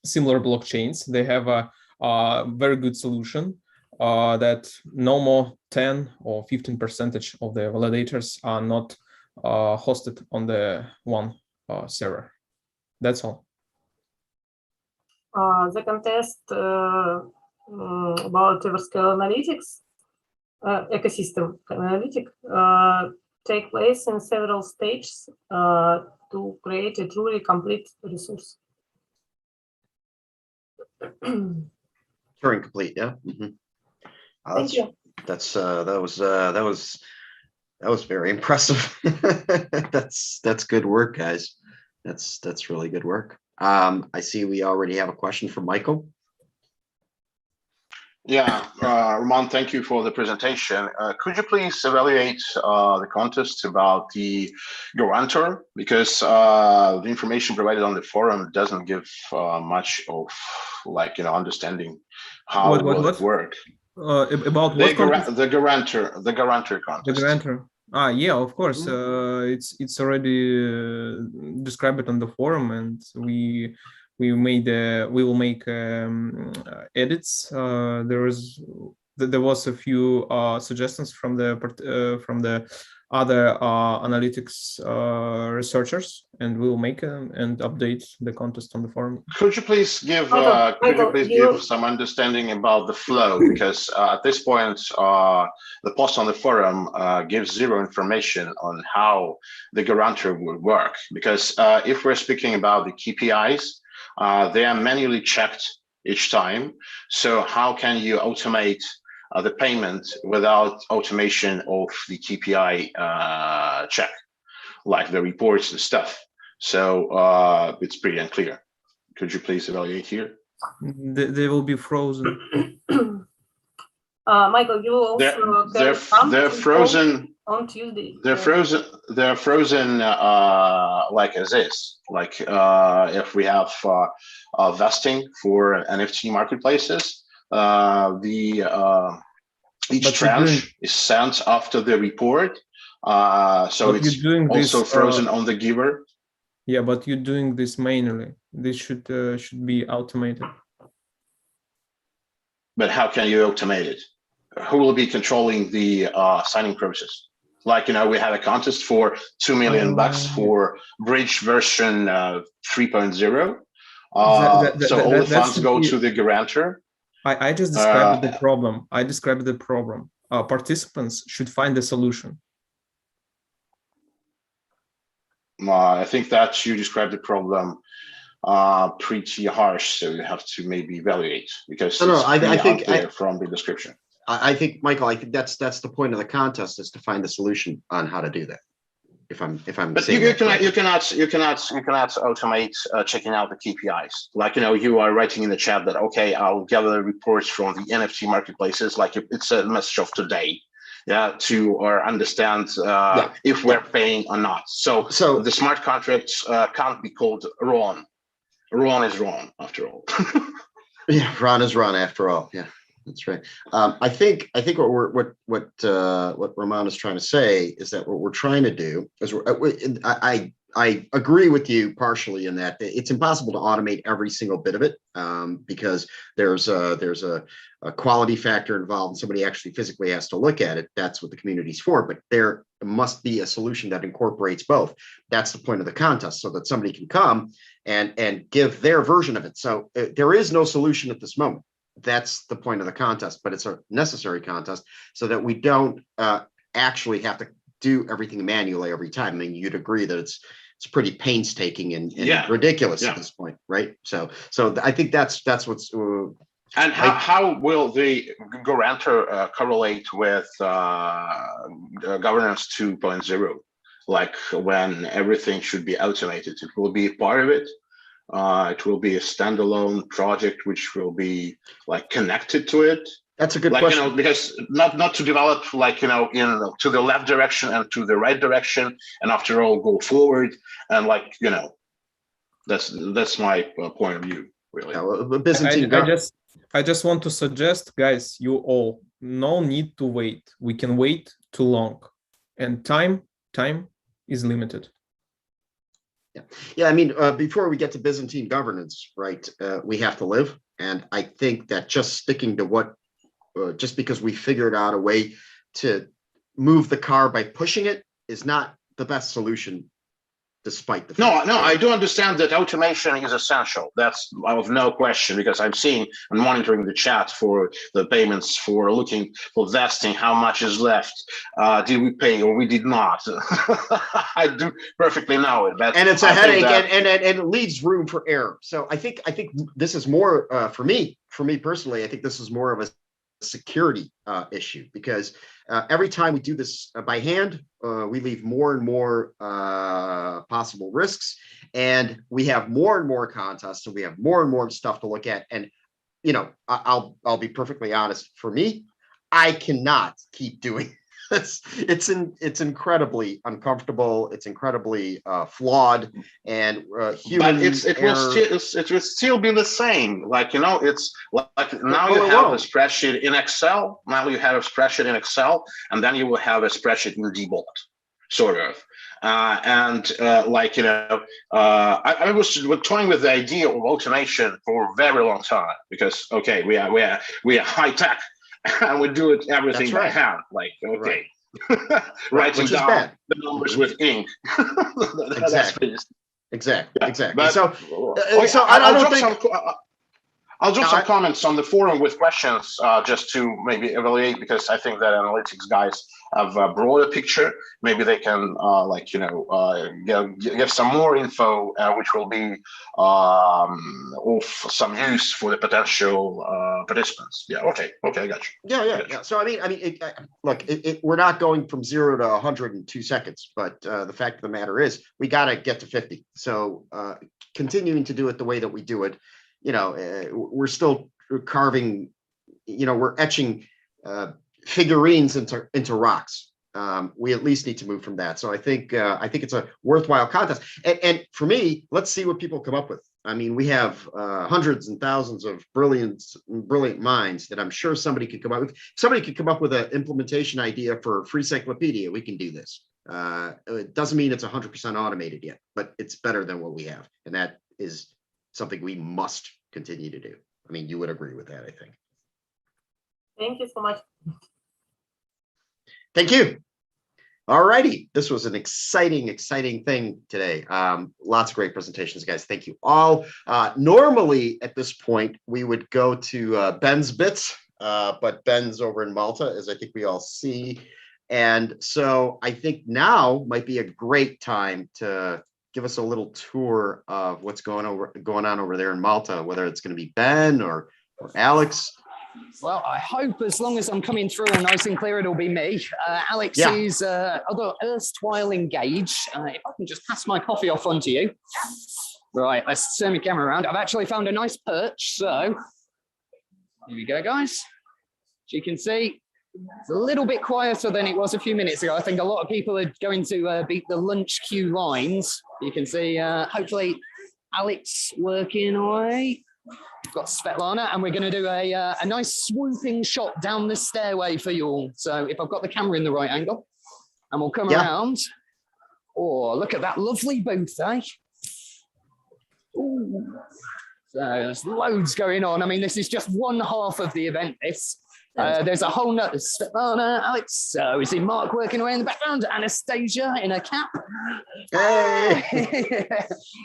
S11: similar blockchains. They have a very good solution that no more 10 or 15% of the validators are not hosted on the one server. That's all.
S10: The contest about Everscale Analytics ecosystem analytic take place in several stages to create a truly complete resource.
S2: Turing complete, yeah. Mm-hmm.
S10: Thank you.
S2: That was very impressive. That's good work, guys. That's really good work. I see we already have a question from Michael.
S7: Yeah, Roman, thank you for the presentation. Could you please evaluate the contest about the Guarantor? Because the information provided on the forum doesn't give much of, like, understanding how it will work.
S11: About what contest?
S7: The Guarantor contest.
S11: The Guarantor. Yeah, of course. It's already described on the forum, and we will make edits. There was a few suggestions from the other analytics researchers, and we'll make and update the contest on the forum.
S7: Could you please give some understanding about the flow? Because at this point, the post on the forum gives zero information on how the Guarantor will work. Because if we're speaking about the KPIs, they are manually checked each time. So how can you automate the payment without automation of the KPI check, like the reports and stuff? So it's pretty unclear. Could you please evaluate here?
S11: They will be frozen.
S10: Michael, you will also
S7: they're frozen
S10: on Tuesday.
S7: They're frozen. They're frozen like as is. Like if we have vesting for NFT marketplaces, each tranche is sent after the report. So it's also frozen on the giver.
S11: Yeah, but you're doing this manually. This should be automated.
S7: But how can you automate it? Who will be controlling the signing process? Like, you know, we had a contest for $2 million for bridge version 3.0. So all the funds go to the Guarantor.
S11: I just described the problem. I described the problem. Participants should find a solution.
S7: I think that you described the problem pretty harsh, so you have to maybe evaluate, because I think from the description.
S2: I think, Michael, I think that's the point of the contest, is to find the solution on how to do that. If I'm
S7: But you cannot automate checking out the KPIs. Like, you know, you are writing in the chat that, okay, I'll gather reports from the NFT marketplaces, like it's a message of today, to understand if we're paying or not. So the smart contracts can't be called wrong. Wrong is wrong after all.
S2: Yeah, wrong is wrong after all. Yeah. That's right. I think what Roman is trying to say is that what we're trying to do is I agree with you partially in that it's impossible to automate every single bit of it, because there's a quality factor involved, and somebody actually physically has to look at it. That's what the community's for. But there must be a solution that incorporates both. That's the point of the contest, so that somebody can come and give their version of it. So there is no solution at this moment. That's the point of the contest, but it's a necessary contest so that we don't actually have to do everything manually every time. I mean, you'd agree that it's pretty painstaking and ridiculous at this point, right? So I think that's what's.
S7: And how will the Guarantor correlate with governance 2.0? Like when everything should be automated, it will be part of it. It will be a standalone project which will be like connected to it.
S2: That's a good
S7: question.
S2: You
S7: know, because not to develop like, you know, to the left direction and to the right direction, and after all go forward, and like, you know, that's my point of view, really.
S11: I just want to suggest, guys, you all, no need to wait. We can wait too long, and time is limited.
S2: Yeah. I mean, before we get to Byzantine governance, right, we have to live. And I think that just sticking to what, just because we figured out a way to move the car by pushing it is not the best solution, despite the fact.
S7: No, I do understand that automation is essential. That's of no question, because I'm seeing and monitoring the chat for the payments, for looking for vesting, how much is left, did we pay or we did not. I do perfectly know it.
S2: And it's a headache, and it leaves room for error. So I think this is more for me personally. I think this is more of a security issue, because every time we do this by hand, we leave more and more possible risks, and we have more and more contests, and we have more and more stuff to look at. And you know, I'll be perfectly honest. For me, I cannot keep doing this. It's incredibly uncomfortable. It's incredibly flawed, and human.
S7: But it will still be the same. Like, you know, it's like now you have a spreadsheet in Excel. Now you have a spreadsheet in Excel, and then you will have a spreadsheet in Dbot, sort of. Like, you know, I was toying with the idea of automation for a very long time, because okay, we are high tech. And we do it everything by hand. Like, okay, writing
S2: which is
S7: down
S2: bad.
S7: the numbers with ink.
S2: Exactly. Exactly.
S7: But,
S2: So
S7: I don't think. I'll drop some comments on the forum with questions just to maybe evaluate, because I think that analytics guys have a broader picture. Maybe they can give some more info, which will be of some use for the potential participants. Yeah. Okay. I got you.
S2: Yeah. So I mean, look, we're not going from 0 to 100 in 2 seconds, but the fact of the matter is, we got to get to 50. So continuing to do it the way that we do it. We're still carving, we're etching figurines into rocks. We at least need to move from that. So I think it's a worthwhile contest. And for me, let's see what people come up with. I mean, we have hundreds and thousands of brilliant minds that I'm sure somebody could come up with. If somebody could come up with an implementation idea for free cyclopedia, we can do this. It doesn't mean it's 100% automated yet, but it's better than what we have. And that is something we must continue to do. I mean, you would agree with that, I think.
S10: Thank you so much.
S2: Thank you. All righty. This was an exciting thing today. Lots of great presentations, guys. Thank you all. Normally at this point, we would go to Ben's bits, but Ben's over in Malta, as I think we all see. And so I think now might be a great time to give us a little tour of what's going on over there in Malta, whether it's going to be Ben or Alex.
S3: Well, I hope as long as I'm coming through all nice and clear, it'll be me. Alex is other erstwhile engaged. If I can just pass my coffee off onto you. Right, let's turn my camera around. I've actually found a nice perch. So here we go, guys. As you can see, it's a little bit quieter than it was a few minutes ago. I think a lot of people are going to beat the lunch queue lines. You can see, hopefully, Alex working away. We've got Svetlana, and we're going to do a nice swooping shot down the stairway for you all. So if I've got the camera in the right angle, and we'll come around. Oh, look at that lovely booth, eh? Ooh. So there's loads going on. I mean, this is just one half of the event, this. There's a whole nother Svetlana, Alex. So we see Mark working away in the background, Anastasia in a cap. Hey.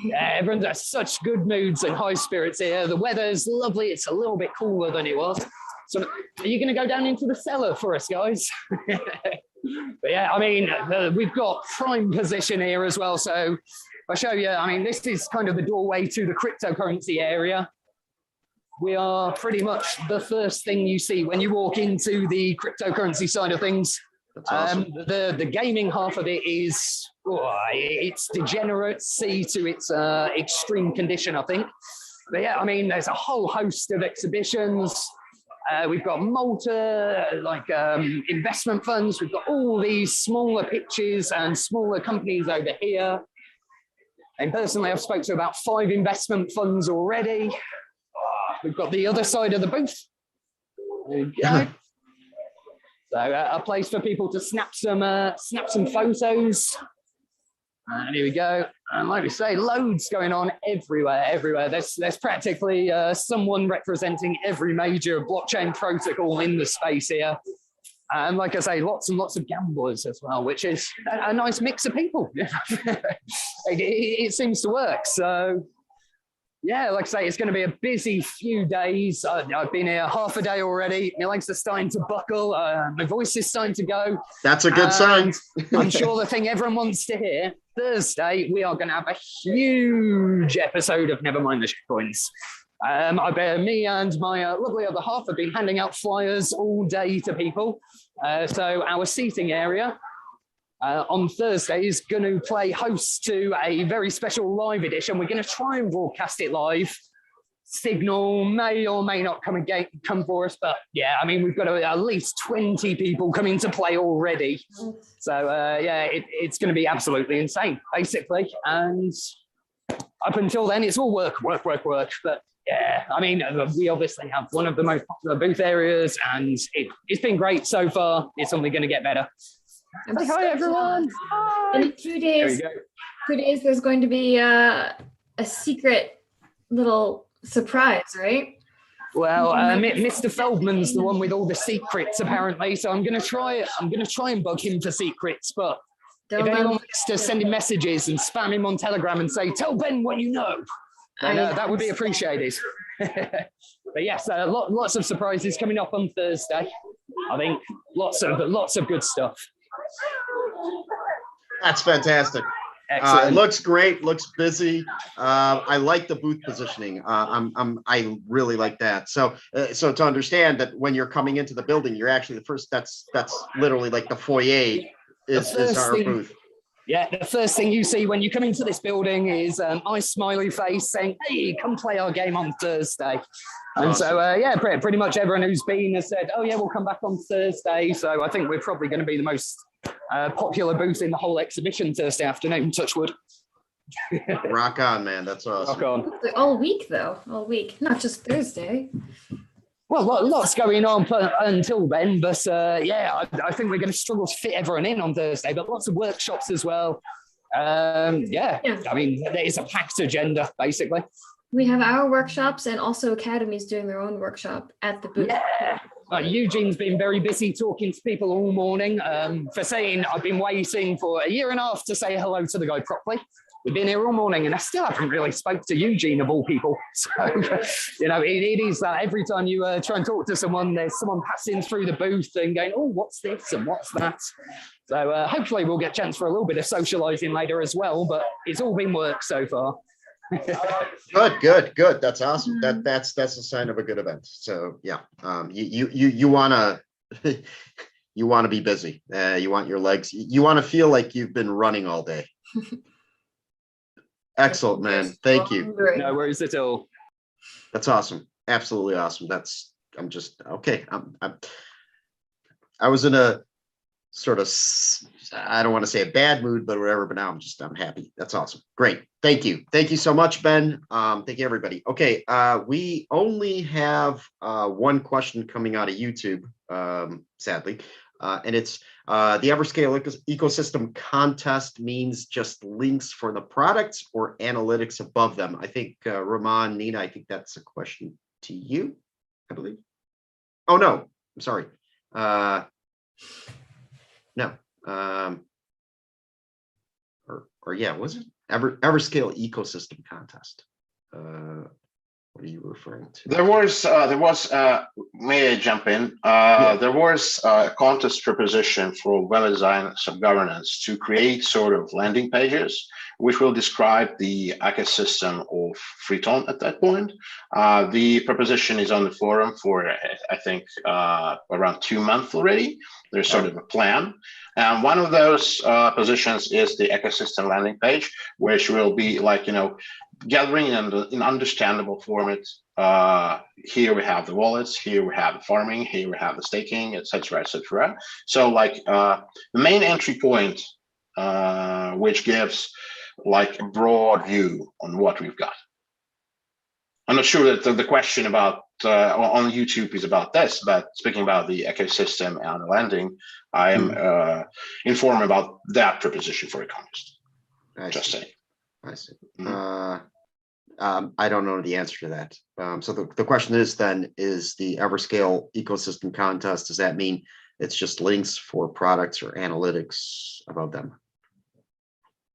S3: Yeah, everyone's got such good moods and high spirits here. The weather's lovely. It's a little bit cooler than it was. So are you going to go down into the cellar for us, guys? But yeah, I mean, we've got prime position here as well. So I'll show you. I mean, this is kind of the doorway to the cryptocurrency area. We are pretty much the first thing you see when you walk into the cryptocurrency side of things.
S2: That's awesome.
S3: The gaming half of it is, it's degeneracy to its extreme condition, I think. But yeah, I mean, there's a whole host of exhibitions. We've got Malta, investment funds. We've got all these smaller pitches and smaller companies over here. And personally, I've spoken to about 5 investment funds already. We've got the other side of the booth. There you go. So a place for people to snap some photos. And here we go. And like we say, loads going on everywhere. There's practically someone representing every major blockchain protocol in the space here. And like I say, lots and lots of gamblers as well, which is a nice mix of people. It seems to work. So yeah, like I say, it's going to be a busy few days. I've been here half a day already. My legs are starting to buckle. My voice is starting to go.
S2: That's a good sign.
S3: I'm sure the thing everyone wants to hear, Thursday, we are going to have a huge episode of Nevermind the Shitcoins. Me and my lovely other half have been handing out flyers all day to people. So our seating area on Thursday is going to play host to a very special live edition. We're going to try and broadcast it live. Signal may or may not come for us, but yeah, I mean, we've got at least 20 people coming to play already. So yeah, it's going to be absolutely insane, basically. And up until then, it's all work. But yeah, I mean, we obviously have one of the most popular booth areas, and it's been great so far. It's only going to get better. Say hi, everyone. Hi.
S1: In 2 days, there's going to be a secret little surprise, right?
S3: Well, Mr. Feldman's the one with all the secrets, apparently. So I'm gonna try and bug him for secrets. But if anyone wants to send him messages and spam him on Telegram and say, "Tell Ben what you know," then that would be appreciated. But yes, lots of surprises coming up on Thursday. I think lots of good stuff.
S2: That's fantastic. It looks great. Looks busy. I like the booth positioning. I really like that. So to understand that when you're coming into the building, you're actually the first. That's literally like the foyer is our booth.
S3: Yeah, the first thing you see when you come into this building is my smiley face saying, "Hey, come play our game on Thursday." And awesome. So, yeah, pretty much everyone who's been has said, "Oh, yeah, we'll come back on Thursday." So I think we're probably going to be the most popular booth in the whole exhibition Thursday afternoon, touch wood.
S2: Rock on, man. That's awesome.
S3: Rock on.
S1: All week, though. All week, not just Thursday.
S3: Well, lots going on until then, but yeah, I think we're going to struggle to fit everyone in on Thursday, but lots of workshops as well. Yeah, I mean, it's a packed agenda, basically.
S1: We have our workshops and also academies doing their own workshop at the booth.
S3: Yeah. Eugene's been very busy talking to people all morning for saying I've been waiting for 1.5 years to say hello to the guy properly. We've been here all morning and I still haven't really spoke to Eugene of all people. So, you know, it is that every time you try and talk to someone, there's someone passing through the booth and going, "Oh, what's this and what's that?" So hopefully we'll get a chance for a little bit of socializing later as well, but it's all been work so far.
S2: Good. That's awesome. That's a sign of a good event. So yeah, you wanna you wanna be busy. You want your legs. You want to feel like you've been running all day. Excellent, man. Thank you.
S3: No worries at all.
S2: That's awesome. Absolutely awesome. I'm just okay. I was in a sort of, I don't want to say a bad mood, but whatever, but now I'm happy. That's awesome. Great. Thank you. Thank you so much, Ben. Thank you, everybody. Okay. We only have one question coming out of YouTube, sadly. And it's the Everscale ecosystem contest means just links for the products or analytics above them. I think Ramon, Nina, I think that's a question to you, I believe. Oh, no, I'm sorry. No. Or yeah, was it Everscale ecosystem contest? What are you referring to?
S7: There was may I jump in? There was a contest proposition for well-designed subgovernance to create sort of landing pages, which will describe the ecosystem of Freeton at that point. The proposition is on the forum for, I think, around 2 months already. There's sort of a plan. And one of those positions is the ecosystem landing page, which will be like, you know, gathering in understandable format. Here we have the wallets, here we have the farming, here we have the staking, etc., etc. So like the main entry point, which gives like a broad view on what we've got. I'm not sure that the question about on YouTube is about this, but speaking about the ecosystem and the landing, I am informed about that proposition for a contest. Just saying.
S2: I see. I don't know the answer to that. So the question is then, is the Everscale ecosystem contest, does that mean it's just links for products or analytics above them?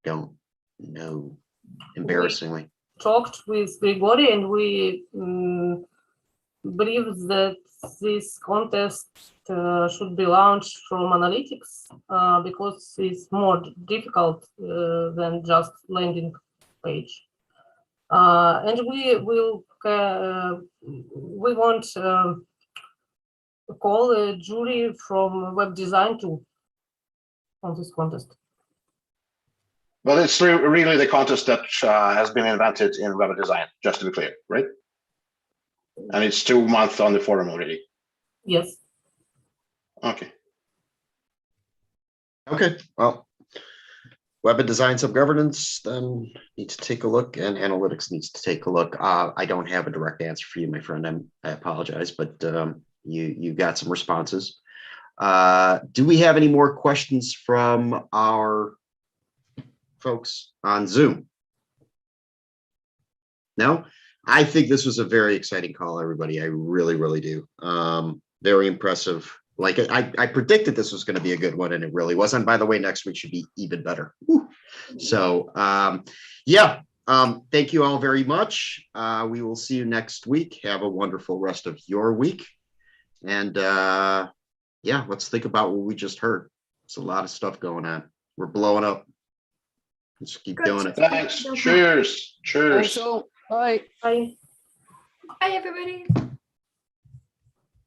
S2: Don't know, embarrassingly.
S10: We talked with Grigori and we believe that this contest should be launched from analytics because it's more difficult than just landing page. And we want to call a jury from web design too on this contest.
S7: Well, it's really the contest that has been invented in web design, just to be clear, right? And it's 2 months on the forum already.
S10: Yes.
S7: Okay.
S2: Okay. Well, web and design subgovernance then needs to take a look, and analytics needs to take a look. I don't have a direct answer for you, my friend. I apologize, but you got some responses. Do we have any more questions from our folks on Zoom? No? I think this was a very exciting call, everybody. I really, really do. Very impressive. Like I predicted this was going to be a good one, and it really was. And by the way, next week should be even better. Woo. So yeah, thank you all very much. We will see you next week. Have a wonderful rest of your week. And yeah, let's think about what we just heard. It's a lot of stuff going on. We're blowing up. Let's keep doing it.
S7: Thanks. Cheers. Cheers.
S3: Thanks all. Bye.
S10: Bye.
S1: Bye, everybody.